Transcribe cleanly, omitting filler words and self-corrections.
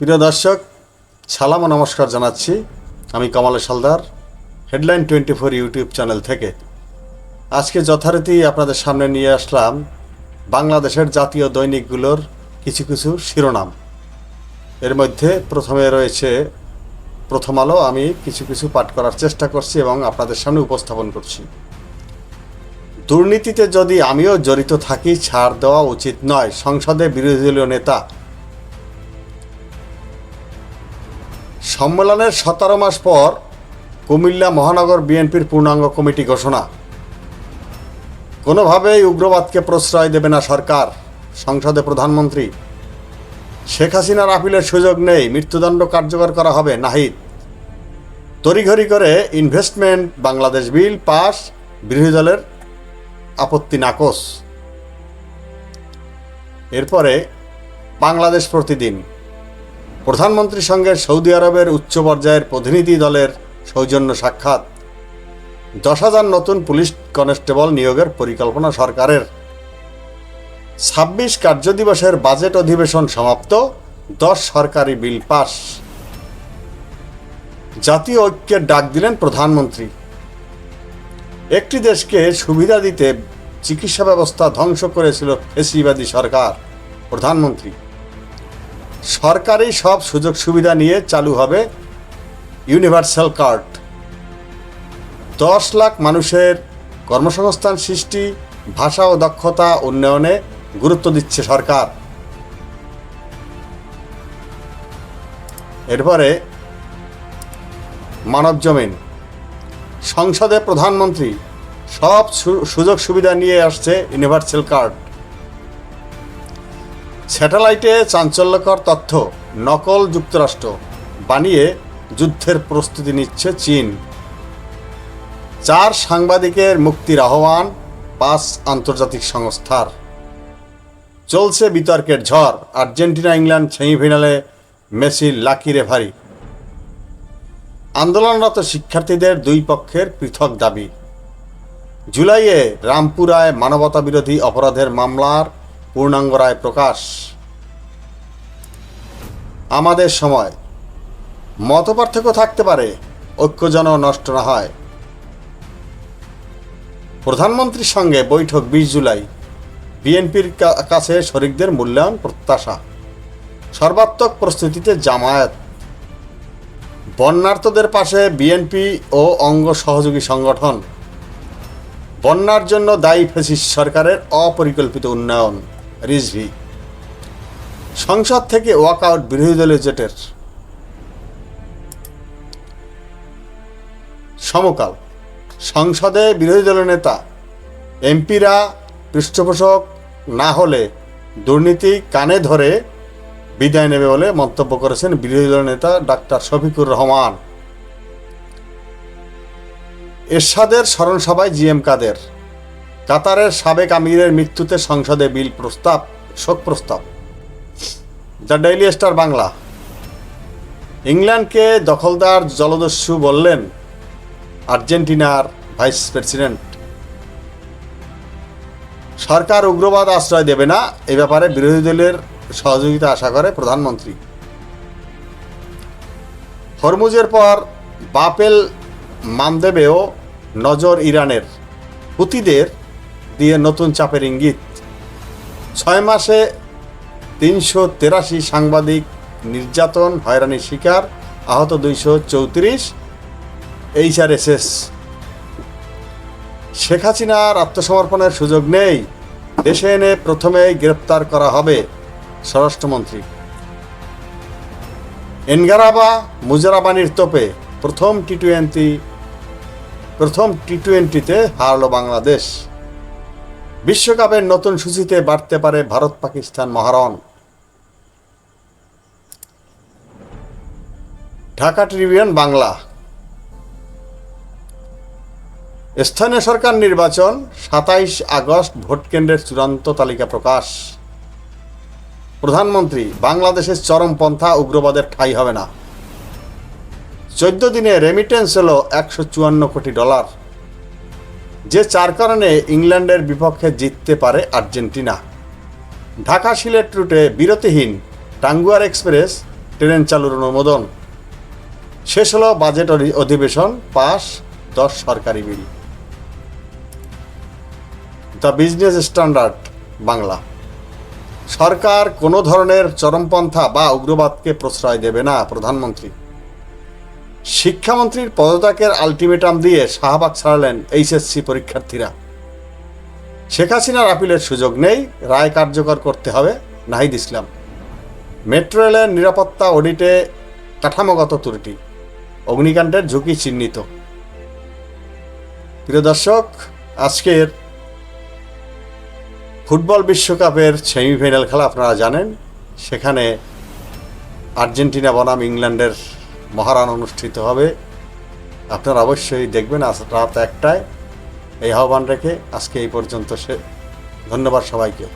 প্রিয় দর্শক, সালাম ও নমস্কার জানাচ্ছি। আমি Kamal Haldar, headline 24 YouTube channel থেকে। আজকে যথারীতি আপনাদের সামনে নিয়ে আসলাম বাংলাদেশের জাতীয় দৈনিকগুলোর কিছু কিছু শিরোনাম। এর মধ্যে প্রথমে রয়েছে প্রথম আলো। আমি কিছু কিছু পাঠ করার চেষ্টা করছি এবং আপনাদের সামনে উপস্থাপন করছি। দুর্নীতিতে যদি আমিও জড়িত থাকি, ছাড় দেওয়া উচিত নয়, সংসদে বিরোধী দলীয় নেতা। সম্মেলনের 17 মাস পর কুমিল্লা মহানগর বিএনপির পূর্ণাঙ্গ কমিটি ঘোষণা। কোনোভাবেই উগ্রবাদকে প্রশ্রয় দেবে না সরকার, সংসদে প্রধানমন্ত্রী। শেখ হাসিনার আপিলের সুযোগ নেই, মৃত্যুদণ্ড কার্যকর করা হবে, নাহিদ। তড়িঘড়ি করে ইনভেস্টমেন্ট বাংলাদেশ বিল পাস, বিরোধী দলের আপত্তি নাকচ। এরপরে বাংলাদেশ প্রতিদিন। প্রধানমন্ত্রীর সঙ্গে সৌদি আরবের উচ্চ পর্যায়ের প্রতিনিধি দলের সৌজন্য সাক্ষাৎ। 10,000 নতুন পুলিশ কনস্টেবল নিয়োগের পরিকল্পনা সরকারের। 26 কার্যদিবসের বাজেট অধিবেশন সমাপ্ত, 10 সরকারি বিল পাস। জাতীয় ঐক্যের ডাক দিলেন প্রধানমন্ত্রী। একটি দেশকে সুবিধা দিতে চিকিৎসা ব্যবস্থা ধ্বংস করেছিল ফ্যাসিবাদী সরকার, প্রধানমন্ত্রী। সরকারি সব সুযোগ সুবিধা নিয়ে চালু হবে ইউনিভার্সাল কার্ড। 10 লাখ মানুষের কর্মসংস্থান সৃষ্টি, ভাষা ও দক্ষতা উন্নয়নে গুরুত্ব দিচ্ছে সরকার। এরপরে মানবজমিন। সংসদে প্রধানমন্ত্রী সব সুযোগ সুবিধা নিয়ে আসছে ইউনিভার্সাল কার্ড। স্যাটেলাইটে চাঞ্চল্যকর তথ্য, নকল যুক্তরাষ্ট্র, বানিয়ে যুদ্ধের প্রস্তুতি নিচ্ছে চীন। 4 সাংবাদিকের মুক্তির আহ্বান 5 আন্তর্জাতিক সংস্থার। চলছে বিতর্কের ঝড়, আর্জেন্টিনা ইংল্যান্ড সেমিফাইনালে মেসির লাকি রেফারি। আন্দোলনরত শিক্ষার্থীদের 2 পক্ষের পৃথক দাবি। জুলাইয়ে রামপুরায় মানবতাবিরোধী অপরাধের মামলার পূর্ণাঙ্গ রায় প্রকাশ। আমাদের সময়। মতপার্থক্য থাকতে পারে, ঐক্য যেন নষ্ট না হয়। প্রধানমন্ত্রীর সঙ্গে বৈঠক 20 জুলাই। বিএনপির কাছে শরিকদের মূল্যায়ন প্রত্যাশা। সর্বাত্মক প্রস্তুতিতে জামায়াত। বন্যার্তদের পাশে বিএনপি ও অঙ্গ সহযোগী সংগঠন। বন্যার জন্য দায়ী ফ্যাসিস্ট সরকারের অপরিকল্পিত উন্নয়ন, রিজভি। সংসদ থেকে ওয়াকআউট বিরোধী দলীয় জোটের। সমকাল। সংসদে বিরোধী দলের নেতা, এমপিরা পৃষ্ঠপোষক না হলে দুর্নীতি কানে ধরে বিদায় নেবে বলে মন্তব্য করেছেন বিরোধী দলের নেতা ডাক্তার শফিকুর রহমান। এরশাদের স্মরণসভায় জিএম কাদের। কাতারের সাবেক আমিরের মৃত্যুতে সংসদে বিল প্রস্তাব, শোক প্রস্তাব। The daily star Bangla. ইংল্যান্ডকে দখলদার জলদস্যু বললেন আর্জেন্টিনার ভাইস প্রেসিডেন্ট। সরকার উগ্রবাদ আশ্রয় দেবে না, এ ব্যাপারে বিরোধী দলের সহযোগিতা আশা করে প্রধানমন্ত্রী। হরমুজের পর বাপেল মানদেবেও নজর ইরানের। হুতিদের দিয়ে নতুন চাপের ইঙ্গিত। 6 মাসে 383 সাংবাদিক নির্যাতন হয়রানির শিকার, আহত 234। HRSS। শেখ হাসিনার আত্মসমর্পণের সুযোগ নেই, দেশে এনে প্রথমেই গ্রেপ্তার করা হবে, স্বরাষ্ট্রমন্ত্রী। এনগারাবা মুজারাবানির তোপে প্রথম টি-20তে হারল বাংলাদেশ। বিশ্বকাপের নতুন সূচিতে বাড়তে পারে ভারত পাকিস্তান মহারণ। ঢাকা ট্রিবিউন বাংলা। স্থানীয় সরকার নির্বাচন, 27 আগস্ট ভোটকেন্দ্রের চূড়ান্ত তালিকা প্রকাশ। প্রধানমন্ত্রী, বাংলাদেশের চরমপন্থা উগ্রবাদের ঠাঁই হবে না। 14 দিনে রেমিটেন্স হলো $154 কোটি। যে 4 কারণে ইংল্যান্ডের বিপক্ষে জিততে পারে আর্জেন্টিনা। ঢাকা সিলেট রুটে বিরতিহীন টাঙ্গুয়ার এক্সপ্রেস ট্রেন চালুর অনুমোদন। শেষ হলো বাজেট অধিবেশন, পাস 10 সরকারি bill. The Business Standard Bangla. সরকার কোনো ধরনের চরমপন্থা বা উগ্রবাদকে প্রশ্রয় দেবে না, প্রধানমন্ত্রী। শিক্ষামন্ত্রীর পদত্যাগের আলটিমেটাম দিয়ে শাহবাগ ছাড়ালেন এইচএসসি পরীক্ষার্থীরা। শেখ হাসিনার আপিলের সুযোগ নেই, রায় কার্যকর করতে হবে, নাহিদ ইসলাম। মেট্রো রেলের নিরাপত্তা অডিটে কাঠামোগত ত্রুটি, অগ্নিকাণ্ডের ঝুঁকি চিহ্নিত। প্রিয় দর্শক, আজকের ফুটবল বিশ্বকাপের সেমিফাইনাল খেলা আপনারা জানেন। সেখানে আর্জেন্টিনা বনাম ইংল্যান্ডের মহারণ অনুষ্ঠিত হবে। আপনারা অবশ্যই দেখবেন আজ রাত 1টায়। এই আহ্বান রেখে আজকে এই পর্যন্ত ধন্যবাদ সবাইকে।